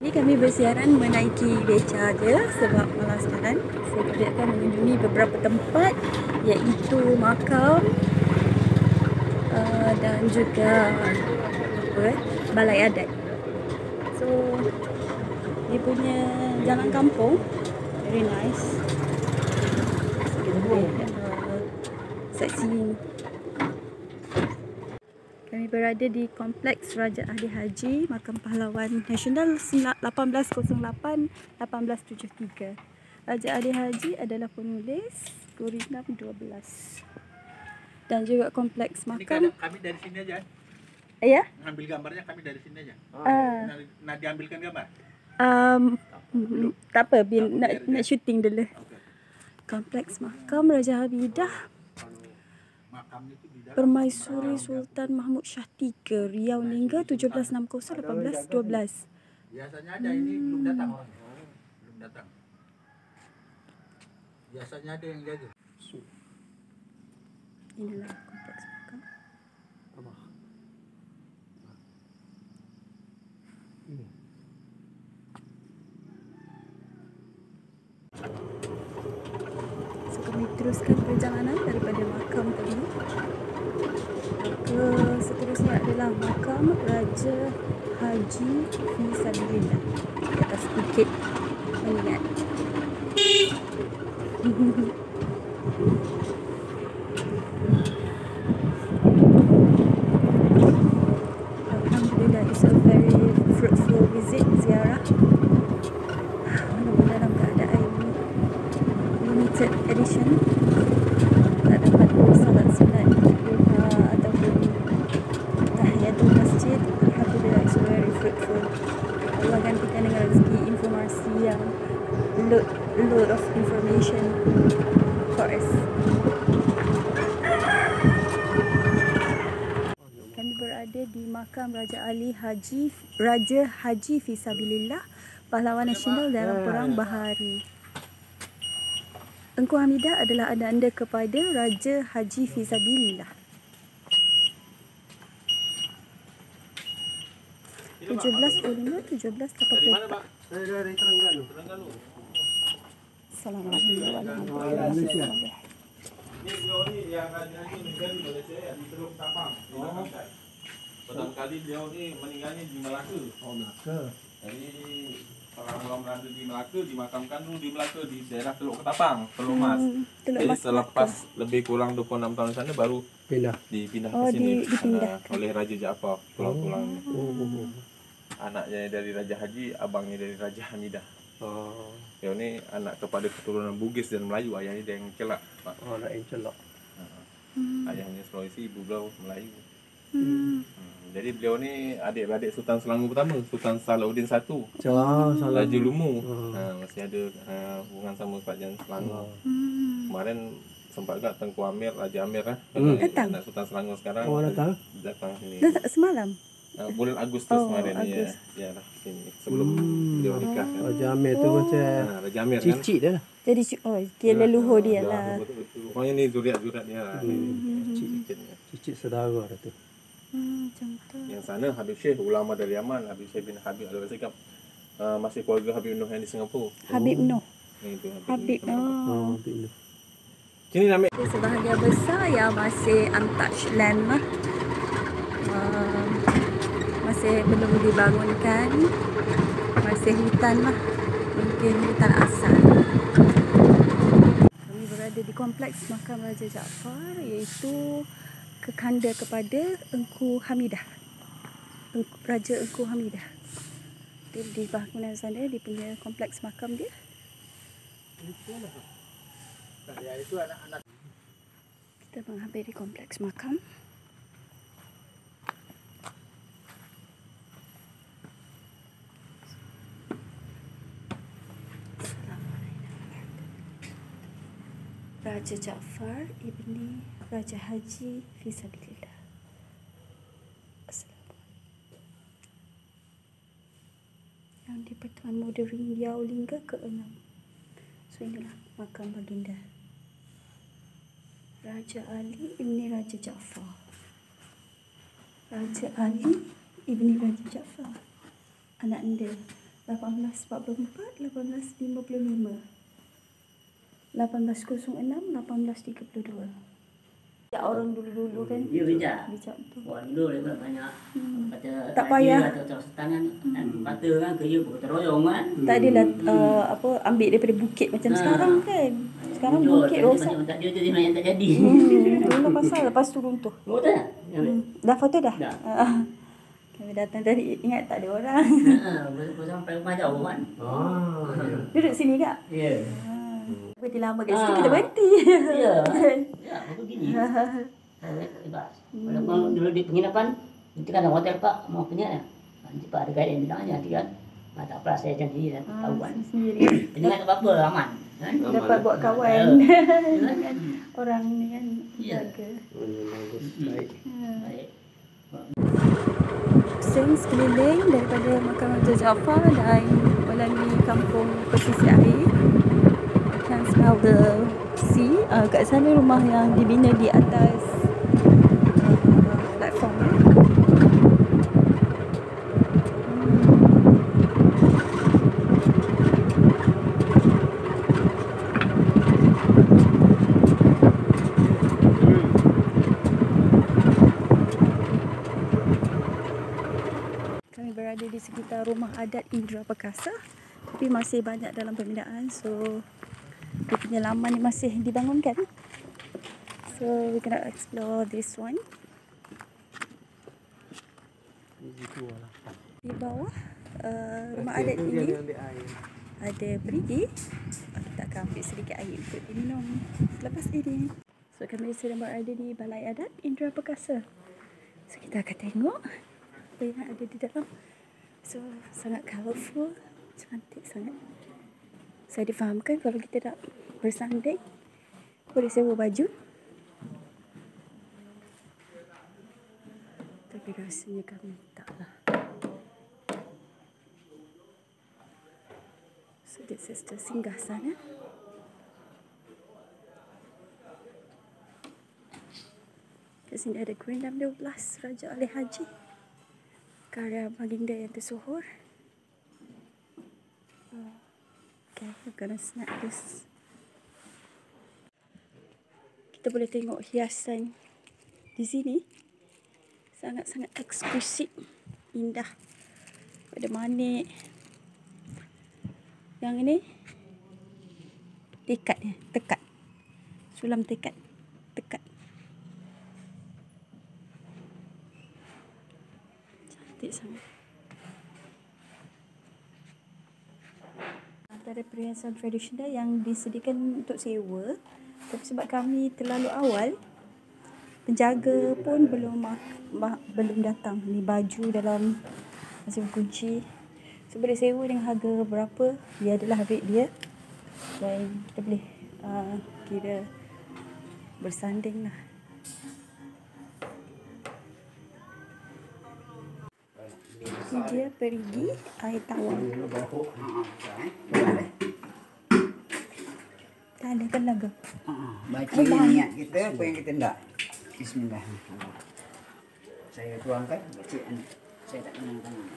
Jadi kami bersiaran menaiki beca je sebab malas jalan. So kami akan mengunjungi beberapa tempat iaitu makam dan juga balai adat. So dia punya jalan kampung very nice. So kita boleh sightseeing. Kami berada di Kompleks Raja Ahli Haji Makam Pahlawan Nasional 1808-1873. Raja Ahli Haji adalah penulis Gurinam 12. Dan juga kompleks makam. Ini kami dari sini aja. Ya? Ambil gambarnya kami dari sini aja. Nak diambilkan gambar? Tak apa, nak syuting dulu. Okay. Kompleks makam Raja Hamidah Permaisuri Sultan Mahmud Shah III, Riau Lingga 1760-1812. Biasanya ada ini belum datang orang. Belum datang. Biasanya ada yang jaga. Inilah kompleks makam. So kami teruskan perjalanan daripada makam tadi. Seterusnya adalah makam Raja Haji Fisabilillah di atas bukit Mengingat. Alhamdulillah, it's a very fruitful visit, ziarah. Walaupun dalam keadaan limited edition, tak dapat bersalat sunat ataupun tahiyatul masjid. Alhamdulillah, it's very fruitful. Allah gantikan dengan rezeki informasi yang load of information for us. Kami berada di makam Raja Haji Fisabilillah, pahlawan nasional dalam Perang Bahari. Engku Hamidah adalah anak-anda kepada Raja Haji Fisabilillah. 1785-1784. Dari Terengganu. Assalamualaikum warahmatullahi wabarakatuh. Ini beliau ni yang haji meninggal di Malaysia di Teluk Ketapang. Pertama kali beliau ni meninggalnya di Melaka. Melaka. Jadi orang Melanda di Melaka dimakamkan dulu di Melaka di daerah Teluk Ketapang, Teluk Mas. Jadi selepas lebih kurang 26 tahun sana baru dipindah ke sini oleh Raja Jaafar pulang-pulang. Anaknya dari Raja Haji, abangnya dari Raja Hamidah. Dia ni anak kepada keturunan Bugis dan Melayu. Ayahnya dia yang Celak, Pak. Anak yang Celak. Ayahnya Sulawesi, ibu beliau Melayu. Jadi beliau ni adik-beradik Sultan Selangor pertama, Sultan Salahuddin I, Raja Lumu. Masih ada hubungan sama kerajaan Selangor. Kemarin sempat agak Tengku Amir, Raja Amir datang. Anak Sultan Selangor sekarang datang sini. Semalam. Bulan Agustus kemarin ni ya lah sini sebelum beliau nikah kan. Raja Amir tu macam Raja Amir kan. cicit dia lah. Jadi dia leluhur dia lah. Pokoknya ni zuriat-zuriat dia lah. Cicit saudara dia tu. Macam tu. Yang sana Habib Syekh, ulama dari Yaman, Habib Syekh bin Habib Al-Wasikab. Masih keluarga Habib Noh yang di Singapura. Habib Noh. Itu Habib Noh. Habib Noh. Sini nama Sebahagian besar yang masih untouched land lah. Masih belum dibangunkan. Masih hutan lah. Mungkin hutan asal. Kami berada di kompleks makam Raja Jaafar, iaitu kekanda kepada Engku Hamidah. Raja Engku Hamidah. Dia di bangunan sana, dia punya kompleks makam dia. itu anak-anak. Kita menghampiri kompleks makam. Raja Jaafar ibni Raja Haji Fisabilillah. Assalamualaikum. Yang di Pertuan Modern Riau Lingga ke-6. So inilah makam baginda Raja Ali ibni Raja Jaafar. Raja Ali ibni Raja Jaafar, anak anda 1844, 1855, 1806, 1832. Ya, orang dulu-dulu kan. Dia bijak. Bijak tu. Orang dulu dia banyak kata Tak payah. atau tangan kan kata kan kerja bergotong royong kan. Tak adalah ambil daripada bukit macam sekarang kan. Sekarang bukit rosak. Macam tak dia yang tak jadi. Itulah pasal lepas tu runtuh. Oh tak? Dah foto dah? Dah. Kami datang tadi ingat tak ada orang. Sampai rumah jauh kan. Duduk sini tak? Ya. Berhenti lama kat situ kita berhenti. Ya. Ya, aku gini. Bebas. Walaupun dulu di penginapan, itu kan hotel Pak, mau punya ya. Nanti Pak ada guide yang bilang nanti kan. Tak apa saya macam ni tahu kan. Sendiri. Dengan apa-apa aman. Kan? Dapat buat kawan. Kan? Orang ni kan Ya. jaga. Bagus. Baik. Baik. Pusing sekeliling daripada makam Raja Jaafar dan melalui kampung pesisir air. I can smell the sea. Kat sana rumah yang dibina di atas platform. Kami berada di sekitar rumah adat Indra Perkasa, tapi masih banyak dalam pembinaan, so dia punya laman ni masih dibangunkan. So we gonna explore this one. Di bawah rumah adat ini ada perigi. Kita akan ambil sedikit air untuk diminum selepas ini. So kami sedang berada di Balai Adat Indra Perkasa. So kita akan tengok apa yang ada di dalam. So sangat colourful, cantik sangat. Saya difahamkan kalau kita nak bersanding boleh sewa baju, tapi rasanya kami taklah. So this is the singgah sana. Kat sini ada Grandam 12 Raja Ali Haji, karya baginda yang tersohor. Okay, we're gonna snap this. Kita boleh tengok hiasan di sini. Sangat-sangat eksklusif, indah. Ada manik. Yang ini tekadnya, tekad. Sulam tekad, tekad. Cantik sangat. Antara perhiasan tradisional yang disediakan untuk sewa, tapi sebab kami terlalu awal, penjaga pun belum datang. Ni baju dalam masih berkunci. So boleh sewa dengan harga berapa, dia adalah rate dia, dan kita boleh kira bersanding lah. Ini dia perigi air tawar. Tak ada kan lagu. Baca niat kita apa yang kita hendak. Bismillah. Saya tuangkan bacaan. Saya tak kenal tangan.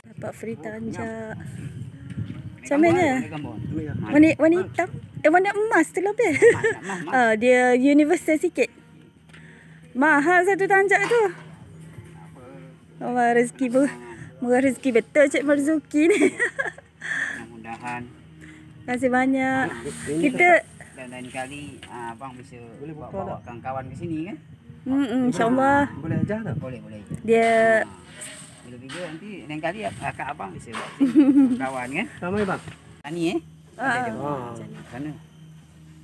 Dapat free tanjak. Macam mana? Warna hitam? Warna emas tu lebih. Dia universal sikit. Mahal satu tanjak tu. Wah, rezeki murah rezeki betul Cik Marzuki ni. Mudah-mudahan. Terima kasih banyak. Kita Dan lain kali abang bisa bawa kawan ke sini kan? InsyaAllah. Boleh ajar tak? Boleh. Dia Bila juga nanti lain kali akak abang bisa bawa kawan kan? Ramai bang. Tani Sana.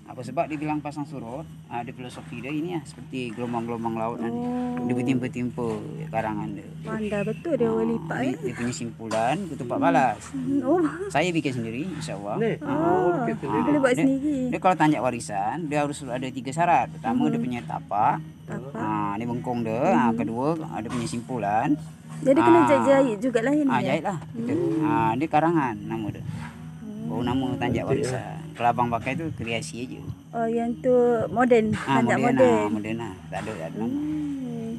Apa sebab dia bilang pasang surut, ada filosofi dia ini seperti gelombang-gelombang laut nanti. Dia bertimpa-timpa karangan dia. pandai betul dia orang lipat Dia punya simpulan ketupat balas. Oh, Saya bikin sendiri insya-Allah. Ni. boleh buat dia, sendiri. Dia kalau tanjak warisan, dia harus ada 3 syarat. Pertama dia punya tapak. Ni bengkong dia. Kedua ada punya simpulan. Jadi kena jahit jugalah ini. Jahit lah. Dia karangan nama dia. Baru nama tanjak warisan. Kalau abang pakai tu kreasi aja. Oh, yang tu moden, tanjak moden. Moden lah. Tak ada nama.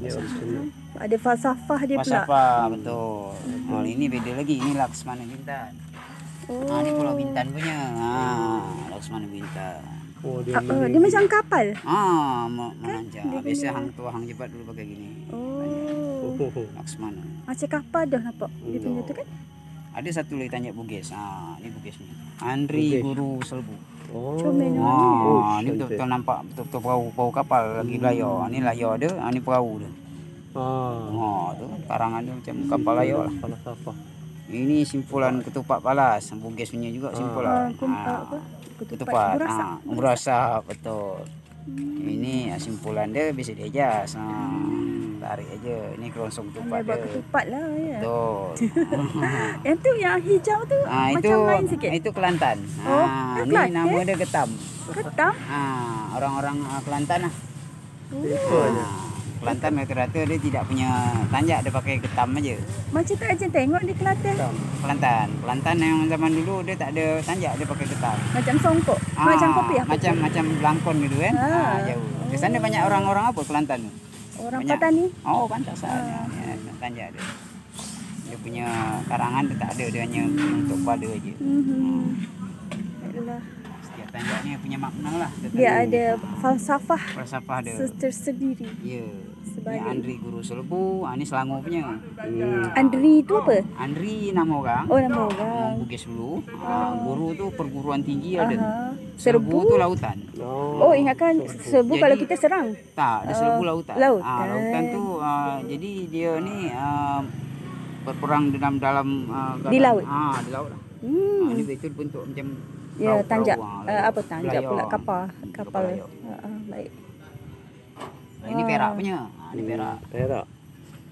Dia original. Ada falsafah dia pula. Falsafah, betul. Oh, ini beda lagi. Ini Laksmana Bintan. Oh. Ni Pulau Bintan punya. Laksmana Bintan. Oh, dia Dia macam kapal. Menanjak. Biasa hang tua hang jebat dulu pakai gini. Oh. Laksmana. Macam kapal dah nampak. Dia punya tu kan. Ada satu lagi tanjak Bugis. Ni Bugis ni. Andri Bugis. Guru Selbu. Oh, Comel Ni cantik. betul-betul nampak betul-betul perahu kapal lagi layar. Ni layar dia, ni perahu dia. Tu karangan dia macam kapal layar lah. Falsafah. Ini simpulan ketupat palas. Bugis punya juga simpulan. Ketupat. Berasap, betul. Ini simpulan dia bisa diajas. Tarik aja. Ini kerongsong ketupat Buat dia. ketupat lah ya. Betul. Yang tu yang hijau tu macam lain sikit. Itu Kelantan. Ni Kelantan? nama dia Ketam. Ketam. Orang-orang Kelantan lah. Itu aja. Kelantan rata-rata dia tidak punya tanjak, dia pakai ketam aja. Macam tak aja tengok di Kelantan. Kelantan yang zaman dulu dia tak ada tanjak, dia pakai ketam. Macam songkok. Macam kopi apa? Macam belangkon gitu kan. Jauh. Di sana banyak orang-orang apa Kelantan tu? Orang banyak. Patani. Oh, pantasan. Tanjak dia. Dia punya karangan dia tak ada, dia hanya untuk pada aja. Yalah. Setiap tanjak ni punya makna lah. Dia ada falsafah falsafah dia. tersendiri. Ya. Ni Sebalik. Andri Guru Selbu, ni Selangor punya. Andri tu apa? Andri nama orang. Oh, nama orang. Bugis dulu. Guru tu perguruan tinggi ada. Serbu tu lautan. Oh, ingatkan serbu Jadi- kalau kita serang. Tak, ada Serbu lautan. Lautan. Lautan tu jadi dia ni berperang dalam Di laut? Di laut lah. Hmm. Ni betul bentuk macam Ya, perahu- tanjak. perahu, layar. Apa tanjak pula? Layar. Kapal. Kapal layar. Baik. Ini Perak punya. Ni Perak. Perak.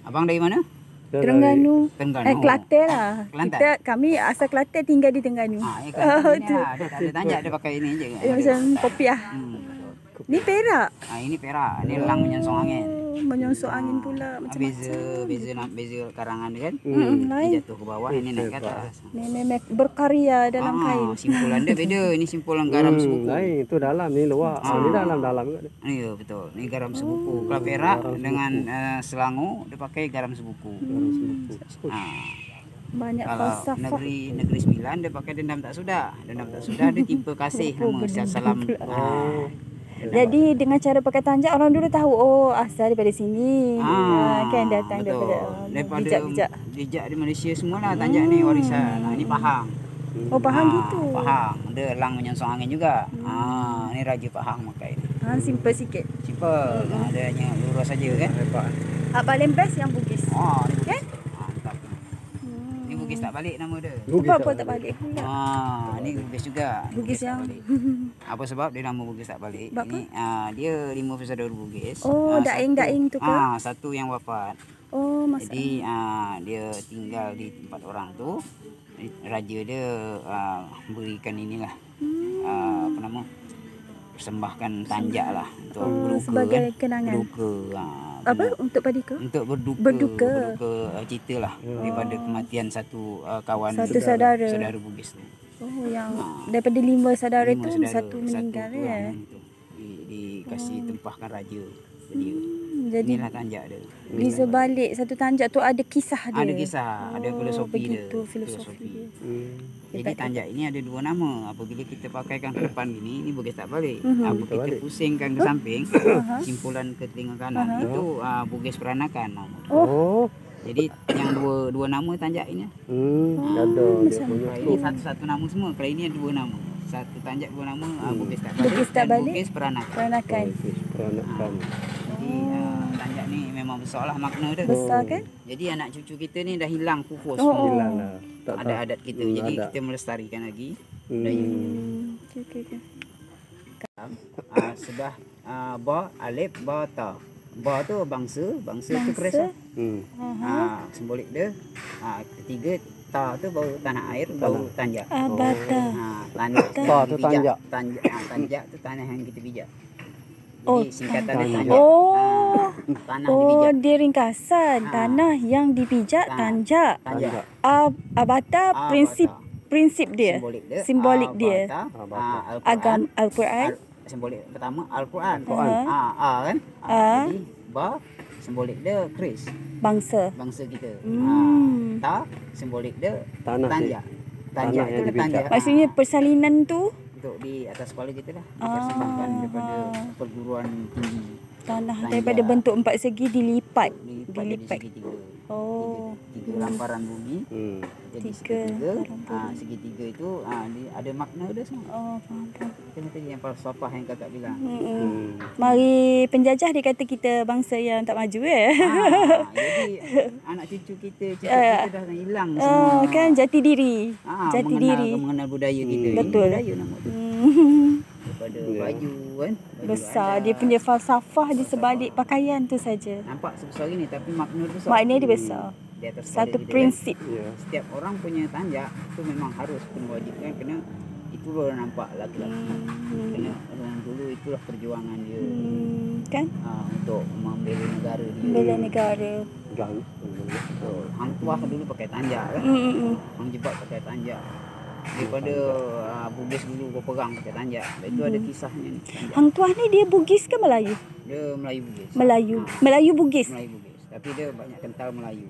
Abang dari mana? Terengganu. Terengganu. Kelantan lah. Kelantan? Kami asal Kelantan tinggal di Terengganu. Kelantan ni lah. Dia tak ada tanjak, dia pakai ini je. Dia macam kopiah. Ni Perak. Ini Perak. Ni elang menyongsong angin. Menyongsong angin pula macam Beza karangan dia kan. lain. Dia jatuh ke bawah, ini naik ke atas. Ni memang berkarya dalam kain. Simpulan dia beda. Ini simpulan garam sebuku. Lain itu dalam ni luar. Ni dalam juga. Ya betul. Ini garam sebuku. Kalau Perak dengan Selangor dia pakai garam sebuku. Banyak Kalau falsafah. negeri Sembilan dia pakai dendam tak sudah. Dendam tak sudah dia timpa kasih nama salam. Jadi dengan cara pakai tanjak orang dulu tahu asal daripada sini. Kan datang daripada bijak-bijak. Bijak di Malaysia semualah tanjak ni warisan. Ini Pahang. Oh, Pahang gitu. Pahang. Dia elang menyongsong angin juga. Ni Raja Pahang pakai. Simple sikit. Simple. Dia hanya lurus saja kan. Paling best yang Bugis. Ni Kan? mantap. Ni Bugis tak balik nama dia. Apa tak balik pula. Ni Bugis juga. Bugis tak yang balik. Apa sebab dia nama Bugis tak balik? Sebab Ini dia 5 bersaudara Bugis. daing-daing tu ke? Satu yang wafat. Oh, masalah. Jadi dia tinggal di tempat orang tu. Raja dia berikan inilah apa nama? Persembahkan tanjak lah untuk berduka sebagai kan. kenangan. Berduka. Apa untuk padika? Untuk berduka. Berduka. Ceritalah daripada kematian satu kawan Satu saudara. saudara Bugis tu. Oh, yang daripada 5 saudara Lima tu saudara, satu meninggal tu ya. yang tu dikasih tempahkan raja dia. Jadi Inilah tanjak dia. di sebalik satu tanjak tu ada kisah dia. Ada kisah, ada filosofi dia. Begitu filosofi dia. Jadi tanjak ini ada 2 nama. Apabila kita pakaikan ke depan gini, ini Bugis tak balik. Kita balik. pusingkan ke samping, simpulan ke telinga kanan itu Bugis Peranakan nama dia. Oh. Jadi yang dua nama tanjak ini. Ada dia punya. Ini satu-satu nama semua. Kalau ini ada 2 nama. Satu tanjak 2 nama Bugis tak balik. Bugis tak dan balik. Bugis Peranakan. Peranakan. Peranakan. Jadi tanjak ni memang besar lah makna dia. Besar kan? Jadi anak cucu kita ni dah hilang pupus. Hilang lah. Tak Ada adat kita. Jadi ada. kita melestarikan lagi. Okey. Sudah ba, alif, ba, ta. Ba tu bangsa tu keris. Simbolik dia. Ketiga ta tu bau tanah air, bau tanjak. Abata. Tanah Ta tu tanjak. Tanjak tu tanah yang kita pijak. Jadi singkatan dia tanjak. Oh. Tanah Oh, dipijak. dia ringkasan. Tanah yang dipijak tanjak. Tanjak. Abata prinsip dia. Simbolik dia. Agam Al-Quran. Simbolik pertama Al-Quran. Al-Quran. kan? A. Jadi ba simbolik dia keris. Bangsa. Bangsa kita. Ta simbolik dia Tanah tanjak. Tanah Tanjak yang itu dibijak. tanjak. Maksudnya persalinan tu Untuk di atas kepala kita lah. Dipersembahkan daripada perguruan tinggi. tanah Tanjak. daripada bentuk 4 segi dilipat. Dilipat jadi segitiga. Oh. Tiga lamparan bumi. Jadi Tiga segitiga. lamparan Segitiga itu ada makna dia semua. Oh, faham. Kita tadi yang falsafah yang kakak bilang. Mari penjajah dia kata kita bangsa yang tak maju Jadi anak cucu kita dah hilang semua. kan jati diri. Jati diri. Mengenal budaya kita. Betul. Budaya nama tu. Daripada baju kan. Baju Besar adat. dia punya falsafah di sebalik pakaian tu saja. Nampak sebesar ini tapi makna dia besar. Maknanya dia besar. Di atas kepala Satu kita, prinsip. kan. Setiap orang punya tanjak tu memang harus kena wajib kan, kena itu baru nampak laki-laki. Kena orang dulu itulah perjuangan dia. Kan? Untuk membela negara dia. Bela negara. Betul. Hang Tuah dulu pakai tanjak kan. Hang Jebat pakai tanjak. Daripada Bugis dulu berperang pakai tanjak. Itu ada kisahnya ni. Tanjak. Hang Tuah ni dia Bugis ke Melayu? Dia Melayu Bugis. Melayu Bugis. Melayu Bugis. Tapi dia banyak kental Melayu.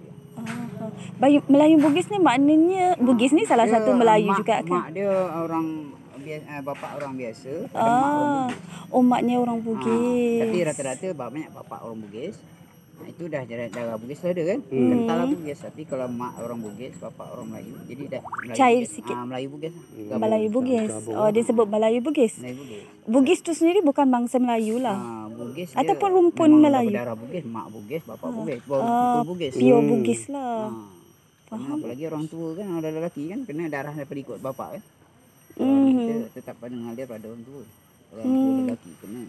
Melayu Bugis ni maknanya Bugis ni salah satu Melayu juga kan? Mak dia orang bapa orang biasa, mak orang Bugis. Oh, maknya orang Bugis. Tapi rata-rata banyak bapa orang Bugis. Itu dah darah Bugis ada kan? Kental lah Bugis. Tapi kalau mak orang Bugis, bapa orang Melayu, jadi dah Melayu Cair Bugis. sikit. Melayu Bugis. Melayu Bugis. Oh, dia sebut Melayu Bugis. Melayu Bugis. Bugis tu sendiri bukan bangsa Melayu lah. Bugis Ataupun dia rumpun memang Melayu. Darah Bugis, mak Bugis, bapa Bugis. Betul Bugis. Pure Bugis lah. Faham. Apalagi orang tua kan, orang lelaki kan kena darah daripada ikut bapa kan. Kita tetap dengar dia pada orang tua. Orang tua lelaki kena.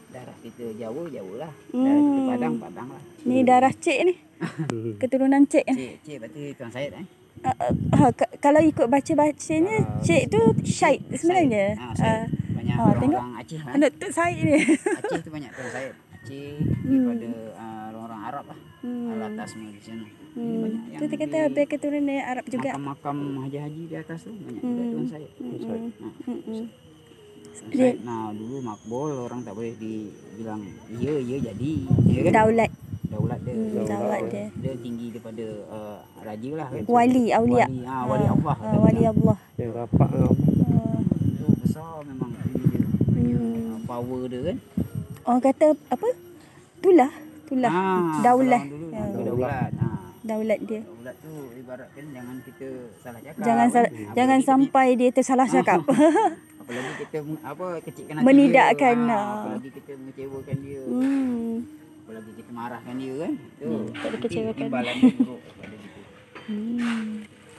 Darah kita jauh lah. Darah kita Padang lah. Ni darah cik ni. Keturunan cik ni. Cik berarti Tuan Syed Kalau ikut baca-bacanya, cik tu Syed sebenarnya. Banyak tengok. orang Aceh kan. Anak tu Syed ni. Aceh tu banyak Tuan Syed. Aceh daripada orang-orang Arab lah. Al-Atas semua di sana. Banyak yang Tu kata habis keturunan Arab juga. makam haji-haji di atas tu banyak juga Tuan Syed. Dia Dulu makbul orang tak boleh dibilang ya jadi. Ya kan? daulat dia. Dia tinggi daripada raja lah kan. wali aulia. Wali Allah. Wali Allah. Yang rapat dengan Itu besar memang dia punya power dia kan. Orang kata apa? Tulah. Daulah. Daulat. Daulat dia. Daulat tu ibaratkan jangan kita salah cakap. Jangan sampai dia tersalah cakap. Apalagi kita kecilkan Menidakkan. Apalagi kita mengecewakan dia. Apalagi kita marahkan dia kan. Tak ada kecewakan. Imbalan dia buruk pada kita.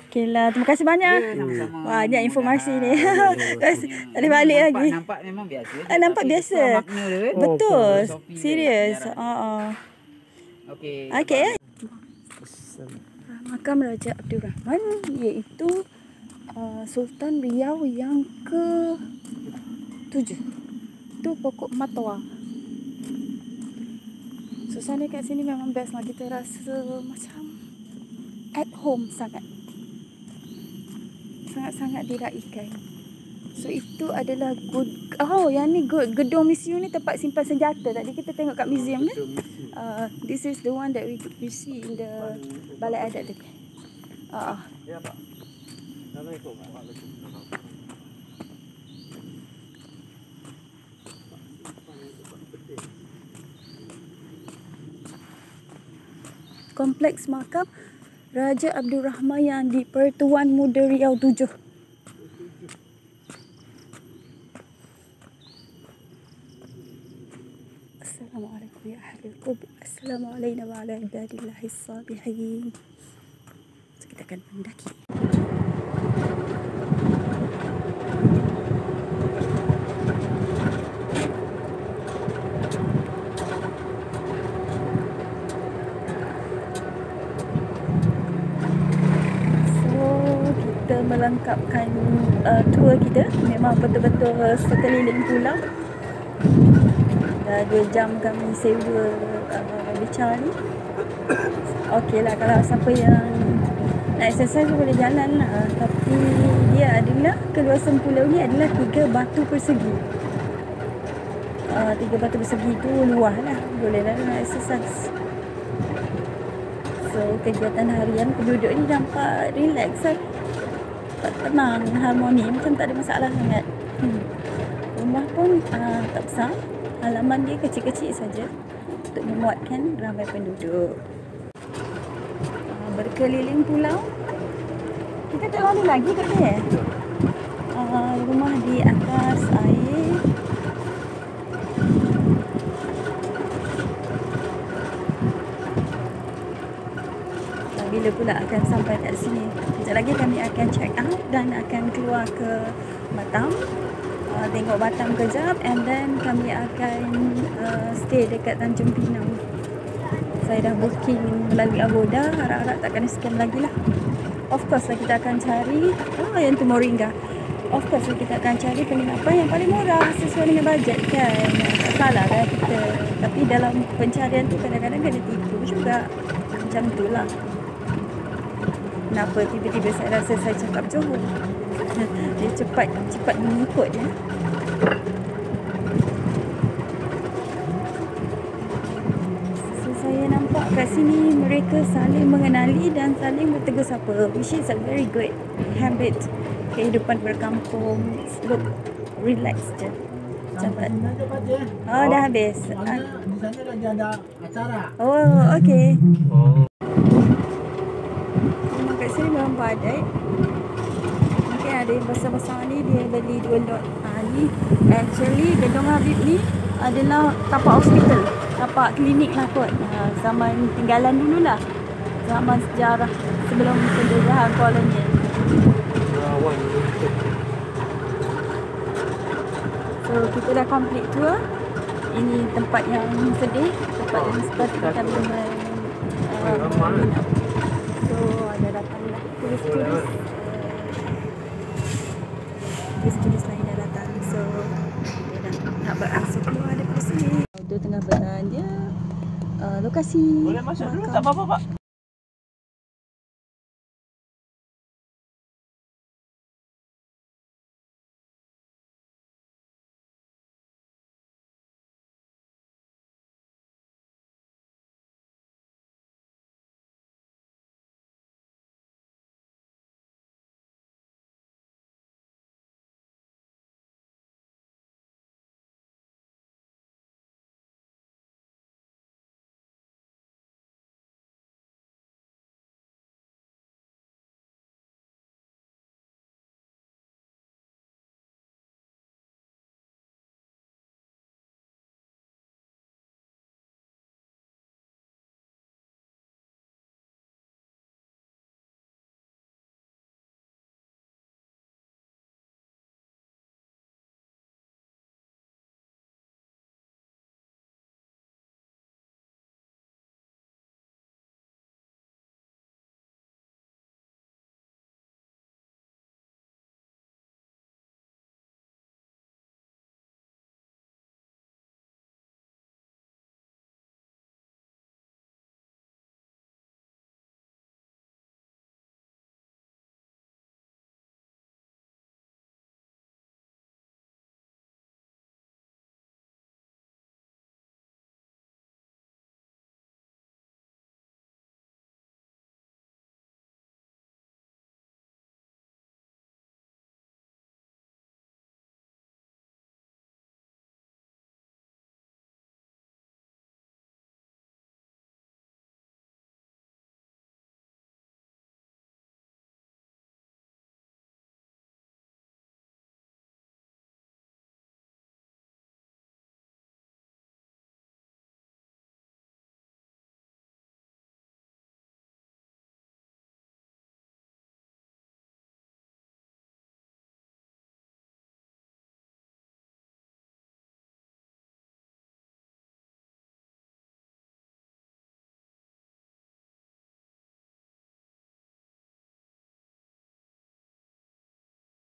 Okey lah, terima kasih banyak. Sama-sama. Banyak informasi ni. Tak boleh balik lagi. Nampak memang biasa. Nampak tapi biasa. besar makna dia kan. Betul. Filosofi dia, Serius. sejarah. Okey. Okey. Makam Raja Abdul Rahman iaitu Sultan Riau yang ke-7. Tu pokok Matwa. Suasana kat sini memang best lah. Kita rasa macam at home sangat. Sangat-sangat diraikan. So itu adalah yang ni gedung museum ni tempat simpan senjata. Tadi kita tengok kat museum ni. This is the one that we see in the balai adat tadi. Ya, Pak. Assalamualaikum. Kompleks makam Raja Abdul Rahman yang di Pertuan Muda Riau 7. Assalamualaikum ya ahlul qubur. Assalamualaikum wa ala ibadillahis salihin. So, kita akan mendaki. Melengkapkan tour kita. Memang betul-betul sekeliling pulau. Dah 2 jam kami sewa bicara ni. Okey lah, kalau siapa yang nak exercise boleh jalan lah. Tapi dia adalah, keluasan pulau ni adalah 3 batu persegi. 3 batu persegi tu luah lah, boleh lah nak exercise. So kegiatan harian penduduk ni nampak relax lah, tak tenang, harmoni, macam tak ada masalah sangat. Rumah pun tak besar, halaman dia kecil-kecil saja untuk memuatkan ramai penduduk. Berkeliling pulau, kita tak lalu lagi kat dia. Rumah di atas air. Bila pula akan sampai kat sini? Sekejap lagi kami akan check out dan akan keluar ke Batam, tengok Batam kejap, and then kami akan stay dekat Tanjung Pinang. Saya dah booking melalui Agoda, harap-harap tak kena scam lagi lah. Of course lah kita akan cari yang tu Moringa. Of course lah kita akan cari penginapan yang paling murah sesuai dengan bajet kan. Tak salah lah kita. Tapi dalam pencarian tu kadang-kadang kena tipu juga. Macam tu lah. Kenapa tiba-tiba saya rasa saya cakap Johor? Dia cepat mengikut ya. So, saya nampak kat sini mereka saling mengenali dan saling bertegur sapa, which is a very good habit. Kehidupan berkampung, look relax je. Cepat. Oh, dah habis. Di sana lagi ada acara. Oh, okey. Kat sini memang badai. Mungkin ada yang besar-besar ni dia beli 2 lot. Ni actually Gedong Habib ni adalah tapak hospital, tapak klinik lah kot. Zaman tinggalan dulu lah, zaman sejarah sebelum penjajahan kolonial. So kita dah complete tour. Ini tempat yang sedih, tempat yang sepatutnya kami menginap. So ada datanglah turis-turis, turis-turis lain dah datang. So dia nak berangsur keluar daripada sini. Itu tengah bertanya lokasi. Boleh masuk dulu tak apa-apa, Pak?